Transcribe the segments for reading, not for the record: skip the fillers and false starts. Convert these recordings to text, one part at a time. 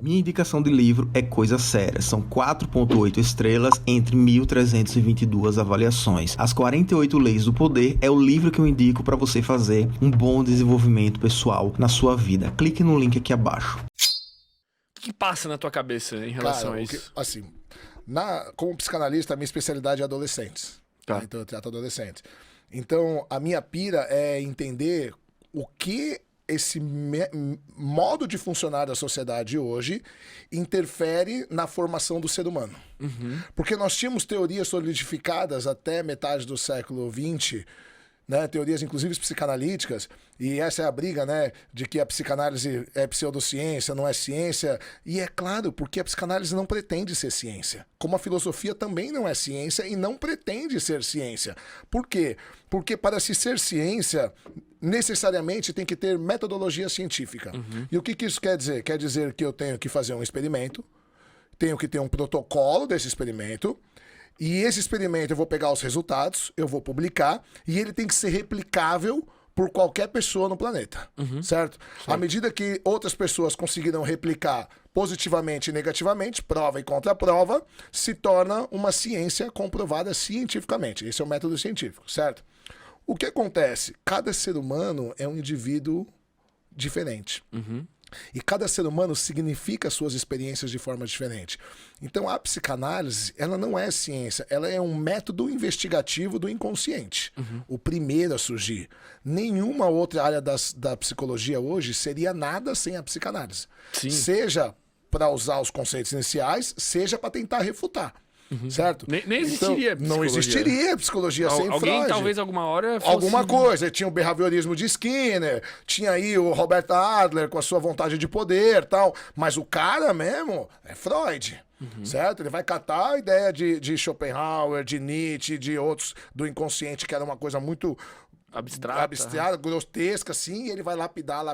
Minha indicação de livro é Coisa Séria. São 4,8 estrelas entre 1.322 avaliações. As 48 Leis do Poder é o livro que eu indico para você fazer um bom desenvolvimento pessoal na sua vida. Clique no link aqui abaixo. O que passa na tua cabeça em relação a isso? Como psicanalista, a minha especialidade é adolescentes. Tá. Então eu trato adolescentes. Então a minha pira é entender o que esse modo de funcionar da sociedade hoje interfere na formação do ser humano. Porque nós tínhamos teorias solidificadas até metade do século XX, né, teorias inclusive psicanalíticas, e essa é a briga, né, de que a psicanálise é pseudociência, não é ciência, e é claro, porque a psicanálise não pretende ser ciência, como a filosofia também não é ciência e não pretende ser ciência. Por quê? Porque para se ser ciência, necessariamente tem que ter metodologia científica. E o que isso quer dizer? Quer dizer que eu tenho que fazer um experimento, tenho que ter um protocolo desse experimento, e esse experimento eu vou pegar os resultados, eu vou publicar, e ele tem que ser replicável por qualquer pessoa no planeta, certo? À medida que outras pessoas conseguiram replicar positivamente e negativamente, prova e contraprova, se torna uma ciência comprovada cientificamente. Esse é o método científico, certo? O que acontece? Cada ser humano é um indivíduo diferente. E cada ser humano significa suas experiências de forma diferente. Então a psicanálise, ela não é ciência, ela é um método investigativo do inconsciente. O primeiro a surgir. Nenhuma outra área da psicologia hoje seria nada sem a psicanálise. Sim. Seja para usar os conceitos iniciais, seja para tentar refutar. Certo? Nem existiria então, não psicologia. existiria psicologia sem Alguém Freud. talvez alguma hora fosse... Alguma coisa. Tinha o behaviorismo de Skinner, tinha aí o Robert Adler com a sua vontade de poder e tal. Mas o cara mesmo é Freud. Certo? Ele vai catar a ideia de Schopenhauer, de Nietzsche, de outros do inconsciente, que era uma coisa muito abstrata, grotesca, assim, e ele vai lapidar,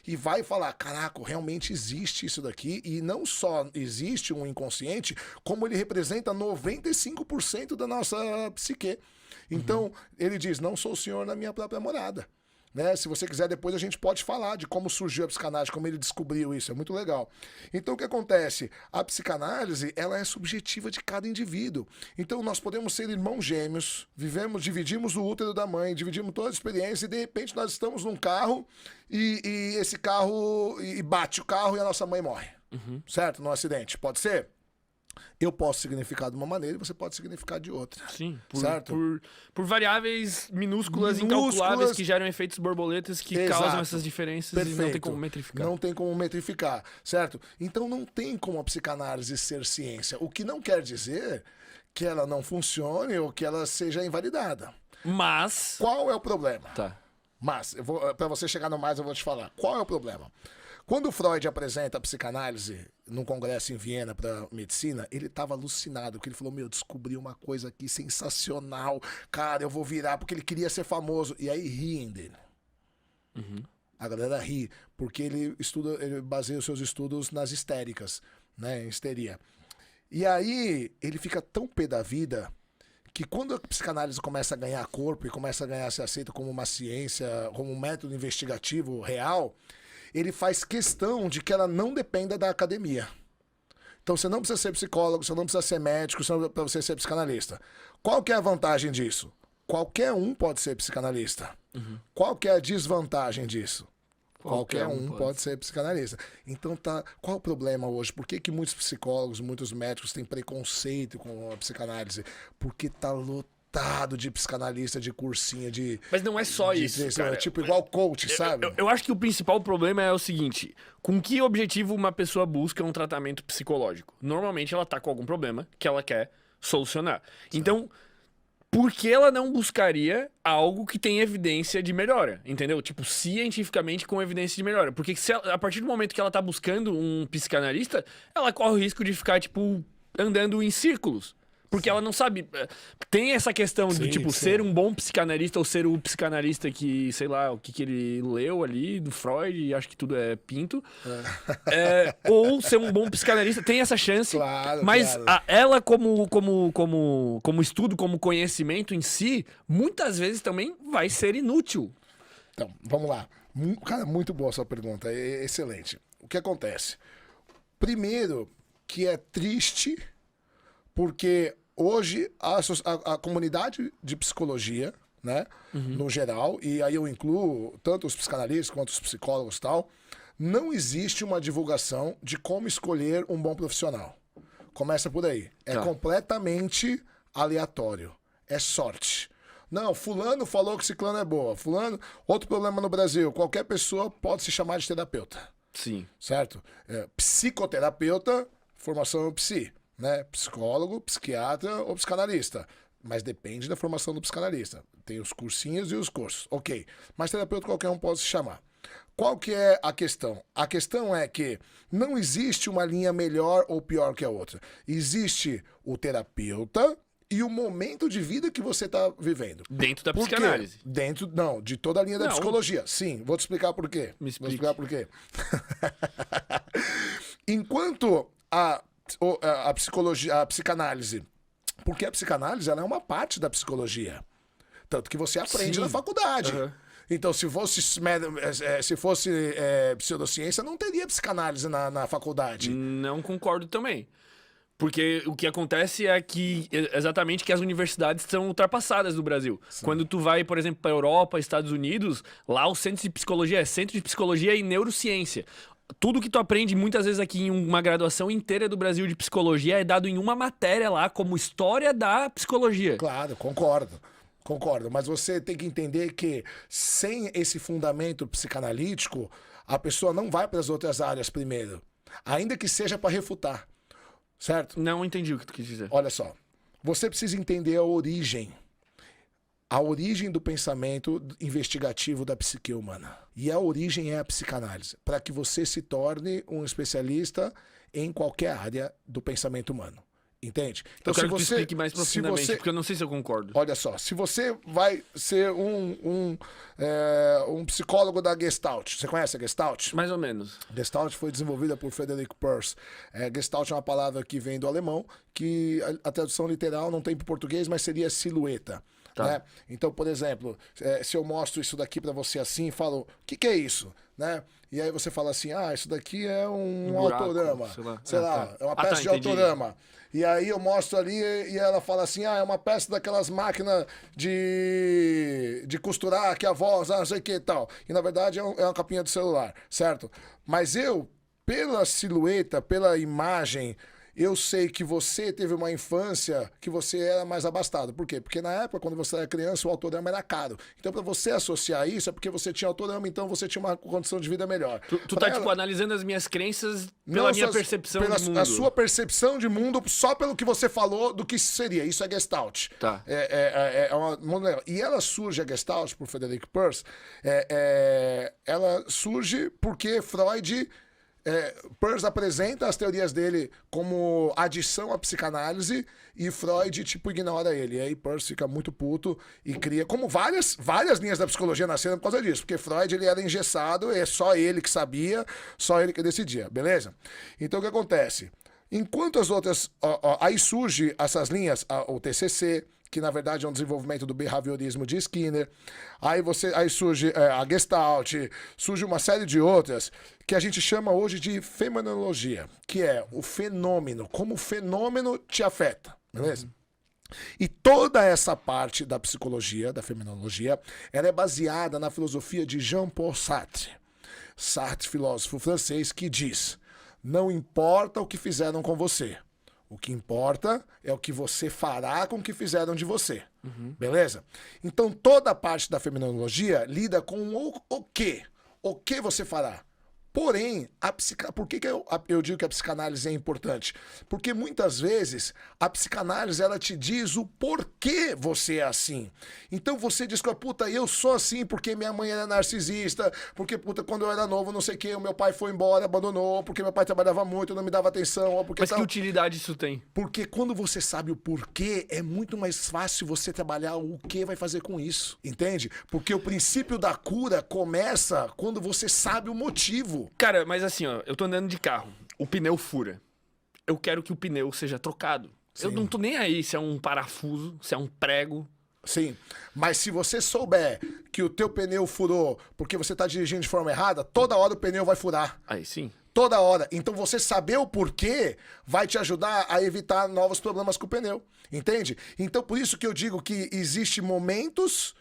e vai falar, caraca, realmente existe isso daqui, e não só existe um inconsciente, como ele representa 95% da nossa psique. Então, ele diz, não sou o senhor na minha própria morada. Né? Se você quiser, depois a gente pode falar de como surgiu a psicanálise, como ele descobriu isso, é muito legal. Então o que acontece? A psicanálise, ela é subjetiva de cada indivíduo. Então nós podemos ser irmãos gêmeos, dividimos o útero da mãe, dividimos toda a experiência e de repente nós estamos num carro e esse carro, e bate o carro e a nossa mãe morre. Certo? Num acidente. Pode ser? Eu posso significar de uma maneira e você pode significar de outra. Sim, certo? Por variáveis minúsculas, incalculáveis, que geram efeitos borboletas que causam essas diferenças. Perfeito. E não tem como metrificar. Não tem como metrificar, certo? Então não tem como a psicanálise ser ciência. O que não quer dizer que ela não funcione ou que ela seja invalidada. Mas... Qual é o problema? Tá. Mas, para você chegar no mais, eu vou te falar. Qual é o problema? Quando Freud apresenta a psicanálise num congresso em Viena para medicina, ele estava alucinado, porque ele falou, descobri uma coisa aqui sensacional, cara, eu vou virar, porque ele queria ser famoso. E aí riem dele. A galera ri, porque ele baseia os seus estudos nas histéricas, né, em histeria. E aí ele fica tão pé da vida que quando a psicanálise começa a ganhar corpo e começa a ganhar ser aceita como uma ciência, como um método investigativo real, ele faz questão de que ela não dependa da academia. Então você não precisa ser psicólogo, você não precisa ser médico para você ser psicanalista. Qual que é a vantagem disso? Qualquer um pode ser psicanalista. Qual que é a desvantagem disso? Qualquer um pode ser psicanalista. Então qual o problema hoje? Por que muitos psicólogos, muitos médicos têm preconceito com a psicanálise? Porque tá lotado de psicanalista, de cursinho, de... Mas não é só isso, cara. Tipo, igual coach, sabe? Eu acho que o principal problema é o seguinte, com que objetivo uma pessoa busca um tratamento psicológico? Normalmente ela tá com algum problema que ela quer solucionar. Certo. Então, por que ela não buscaria algo que tem evidência de melhora? Entendeu? Tipo, cientificamente com evidência de melhora. Porque a partir do momento que ela tá buscando um psicanalista, ela corre o risco de ficar, tipo, andando em círculos. Porque ela não sabe... Tem essa questão de, tipo, ser um bom psicanalista ou ser o psicanalista que, sei lá, o que ele leu ali do Freud e acha que tudo é pinto. Ou ser um bom psicanalista. Tem essa chance. Claro, mas claro. Ela, como estudo, como conhecimento em si, muitas vezes também vai ser inútil. Então, vamos lá. Cara, muito boa a sua pergunta. É excelente. O que acontece? Primeiro, que é triste, porque hoje a comunidade de psicologia, né, no geral, e aí eu incluo tanto os psicanalistas quanto os psicólogos e tal, não existe uma divulgação de como escolher um bom profissional. Começa por aí. É completamente aleatório. É sorte. Não, fulano falou que ciclano é boa. Fulano, outro problema no Brasil, qualquer pessoa pode se chamar de terapeuta. Sim. Certo? Psicoterapeuta, formação psi, né? Psicólogo, psiquiatra ou psicanalista. Mas depende da formação do psicanalista. Tem os cursinhos e os cursos. Ok. Mas terapeuta qualquer um pode se chamar. Qual que é a questão? A questão é que não existe uma linha melhor ou pior que a outra. Existe o terapeuta e o momento de vida que você está vivendo. Dentro da Por quê? psicanálise. Não, de toda a linha da Não. psicologia. Sim, vou te explicar por quê. Me Vou explique. explicar por quê. Enquanto a psicologia, a psicanálise, porque a psicanálise ela é uma parte da psicologia. Tanto que você aprende Sim. na faculdade. Uhum. Então, se fosse pseudociência, não teria psicanálise na faculdade. Não concordo também. Porque o que acontece é que exatamente que as universidades são ultrapassadas no Brasil. Quando tu vai, por exemplo, para a Europa, Estados Unidos, lá o centro de psicologia é centro de psicologia e neurociência. Tudo que tu aprende muitas vezes aqui em uma graduação inteira do Brasil de psicologia é dado em uma matéria lá como história da psicologia. Claro, concordo. Concordo, mas você tem que entender que sem esse fundamento psicanalítico, a pessoa não vai para as outras áreas primeiro, ainda que seja para refutar, certo? Não entendi o que tu quis dizer. Olha só, você precisa entender a origem do pensamento investigativo da psique humana. E a origem é a psicanálise, para que você se torne um especialista em qualquer área do pensamento humano. Entende? Então, eu quero que tu explique mais profundamente, porque eu não sei se eu concordo. Olha só, se você vai ser um psicólogo da Gestalt, você conhece a Gestalt? Mais ou menos. Gestalt foi desenvolvida por Frederick Peirce. Gestalt é uma palavra que vem do alemão, que a tradução literal não tem para o português, mas seria silhueta. Tá. Né? Então, por exemplo, se eu mostro isso daqui para você assim, falo, o que é isso? Né? E aí você fala assim, isso daqui é um buraco, autorama. sei lá. É uma peça de entendi. autorama. E aí eu mostro ali e ela fala assim, é uma peça daquelas máquinas de costurar que a voz, não sei o que e tal. E na verdade é uma capinha do celular, certo? Mas eu, pela silhueta, pela imagem, eu sei que você teve uma infância que você era mais abastado. Por quê? Porque na época, quando você era criança, o autorama era caro. Então, para você associar isso, é porque você tinha autorama, então você tinha uma condição de vida melhor. Tu tá, tipo, analisando as minhas crenças pela minha percepção de mundo. A sua percepção de mundo só pelo que você falou do que seria. Isso é Gestalt. Tá. E ela surge, a Gestalt, por Frederick Peirce, ela surge porque Freud... Peirce apresenta as teorias dele como adição à psicanálise e Freud, tipo, ignora ele. E aí Peirce fica muito puto e cria... Como várias linhas da psicologia nasceram por causa disso. Porque Freud, ele era engessado, é só ele que sabia, só ele que decidia, beleza? Então, o que acontece? Enquanto as outras... aí surge essas linhas, o TCC... que na verdade é um desenvolvimento do behaviorismo de Skinner. Aí surge a Gestalt, surge uma série de outras que a gente chama hoje de fenomenologia, que é o fenômeno, como o fenômeno te afeta, beleza? E toda essa parte da psicologia, da fenomenologia, ela é baseada na filosofia de Jean-Paul Sartre. Sartre, filósofo francês, que diz: não importa o que fizeram com você, o que importa é o que você fará com o que fizeram de você. Beleza? Então, toda a parte da fenomenologia lida com o quê? O que você fará? Porém, por que eu digo que a psicanálise é importante? Porque muitas vezes a psicanálise ela te diz o porquê você é assim. Então você diz que, puta, eu sou assim porque minha mãe era narcisista, porque, puta, quando eu era novo, não sei o quê, o meu pai foi embora, abandonou, porque meu pai trabalhava muito, não me dava atenção, ou porque Mas tal. que utilidade isso tem? Porque quando você sabe o porquê, é muito mais fácil você trabalhar o que vai fazer com isso, entende? Porque o princípio da cura começa quando você sabe o motivo. Cara, mas assim, ó, eu tô andando de carro, o pneu fura. Eu quero que o pneu seja trocado. Sim. Eu não tô nem aí se é um parafuso, se é um prego. Sim, mas se você souber que o teu pneu furou porque você tá dirigindo de forma errada, toda hora o pneu vai furar. Aí sim. Toda hora. Então você saber o porquê vai te ajudar a evitar novos problemas com o pneu. Entende? Então por isso que eu digo que existem momentos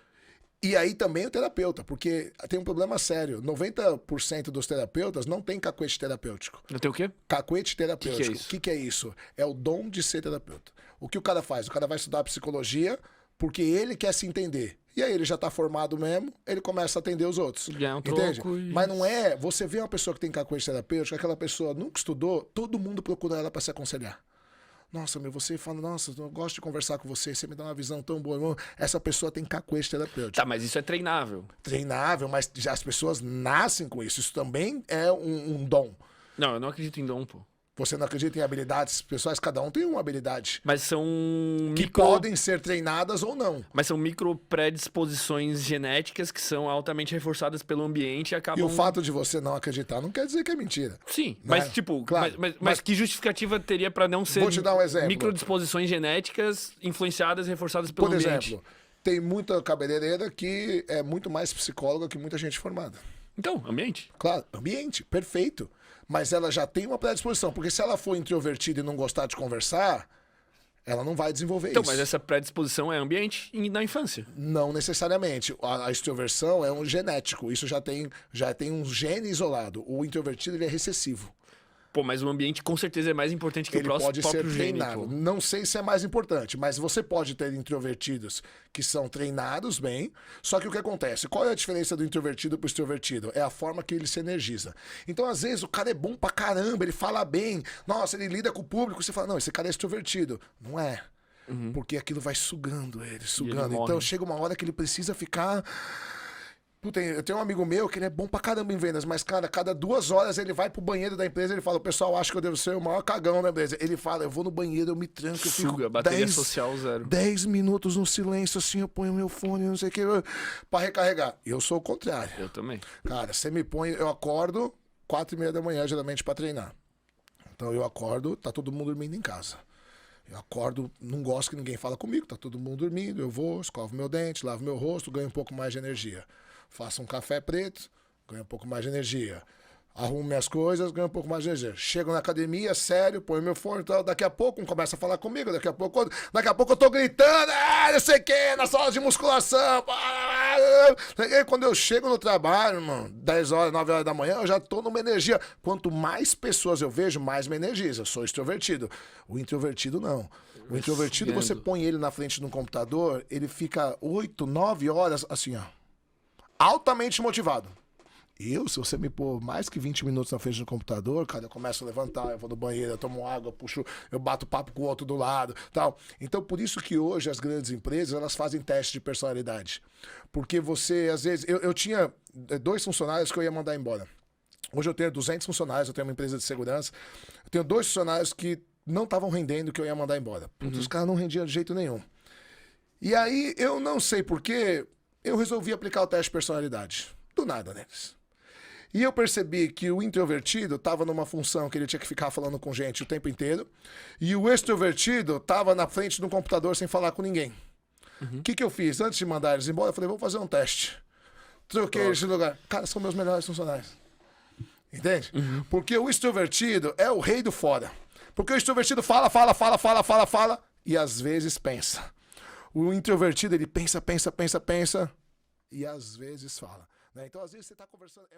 e aí também o terapeuta, porque tem um problema sério. 90% dos terapeutas não tem cacuete terapêutico. Não tem o quê? Cacuete terapêutico. Que é isso? O que é isso? É o dom de ser terapeuta. O que o cara faz? O cara vai estudar psicologia porque ele quer se entender. E aí ele já tá formado mesmo, ele começa a atender os outros. Ganhar um Entende? troco e... Mas não é... Você vê uma pessoa que tem cacuete terapêutico, aquela pessoa nunca estudou, todo mundo procura ela para se aconselhar. Nossa, você fala, nossa, eu gosto de conversar com você, você me dá uma visão tão boa. Irmão. Essa pessoa tem cacuete terapêutico. Tá, mas isso é treinável. Treinável, mas já as pessoas nascem com isso. Isso também é um dom. Não, eu não acredito em dom, pô. Você não acredita em habilidades pessoais? Cada um tem uma habilidade. Mas são Que podem ser treinadas ou não. Mas são micro predisposições genéticas que são altamente reforçadas pelo ambiente e acabam... E o fato de você não acreditar não quer dizer que é mentira. Sim, Né? mas tipo, Claro, mas que justificativa teria pra não ser Vou te dar um exemplo. microdisposições genéticas influenciadas e reforçadas pelo Por ambiente? exemplo, tem muita cabeleireira que é muito mais psicóloga que muita gente formada. Então, ambiente. Claro, ambiente, perfeito. Mas ela já tem uma predisposição, porque se ela for introvertida e não gostar de conversar, ela não vai desenvolver Então, isso. mas essa predisposição é ambiente e na infância. Não necessariamente. A extroversão é um genético. Isso já tem um gene isolado. O introvertido ele é recessivo. Pô, mas o ambiente com certeza é mais importante que Ele o pode ser próprio gene, treinado. pô. Não sei se é mais importante, mas você pode ter introvertidos que são treinados bem. Só que o que acontece? Qual é a diferença do introvertido pro extrovertido? É a forma que ele se energiza. Então, às vezes, o cara é bom pra caramba, ele fala bem. Nossa, ele lida com o público. Você fala, não, esse cara é extrovertido. Não é. Porque aquilo vai sugando ele, sugando. morre. Então, chega uma hora que ele precisa ficar... Puta, eu tenho um amigo meu que ele é bom pra caramba em vendas, mas, cara, cada 2 horas ele vai pro banheiro da empresa e ele fala, o pessoal acha que eu devo ser o maior cagão da empresa. Ele fala, eu vou no banheiro, eu me tranco, eu Suga, fico bateria social zero. 10 minutos no silêncio, assim, eu ponho meu fone, não sei o que, pra recarregar. Eu sou o contrário. Eu também. Cara, você me põe, eu acordo 4:30 da manhã, geralmente, pra treinar. Então eu acordo, tá todo mundo dormindo em casa. Eu acordo, não gosto que ninguém fala comigo, tá todo mundo dormindo, eu vou, escovo meu dente, lavo meu rosto, ganho um pouco mais de energia. Faço um café preto, ganho um pouco mais de energia. Arrumo minhas coisas, ganho um pouco mais de energia. Chego na academia, sério, ponho meu fone e tal. Daqui a pouco um começa a falar comigo. Daqui a pouco eu tô gritando, não sei o que, na sala de musculação. E aí, quando eu chego no trabalho, mano, 10 horas, 9 horas da manhã, eu já tô numa energia. Quanto mais pessoas eu vejo, mais me energiza. Eu sou extrovertido. O introvertido, não. O introvertido, você põe ele na frente de um computador, ele fica 8, 9 horas, assim, ó. Altamente motivado. Se você me pôr mais que 20 minutos na frente do computador, cara, eu começo a levantar, eu vou no banheiro, eu tomo água, eu puxo, eu bato papo com o outro do lado, tal. Então, por isso que hoje as grandes empresas, elas fazem teste de personalidade. Porque você, às vezes... Eu tinha 2 funcionários que eu ia mandar embora. Hoje eu tenho 200 funcionários, eu tenho uma empresa de segurança. Eu tenho 2 funcionários que não estavam rendendo, que eu ia mandar embora. Putz, os caras não rendiam de jeito nenhum. E aí, eu não sei porquê, eu resolvi aplicar o teste de personalidade. Do nada neles. E eu percebi que o introvertido estava numa função que ele tinha que ficar falando com gente o tempo inteiro. E o extrovertido estava na frente de um computador sem falar com ninguém. O que eu fiz? Antes de mandar eles embora, eu falei, vamos fazer um teste. Troquei eles de lugar. Cara, são meus melhores funcionários. Entende? Porque o extrovertido é o rei do fora. Porque o extrovertido fala. E às vezes pensa. O introvertido, ele pensa. E às vezes fala. Né? Então, às vezes, você está conversando...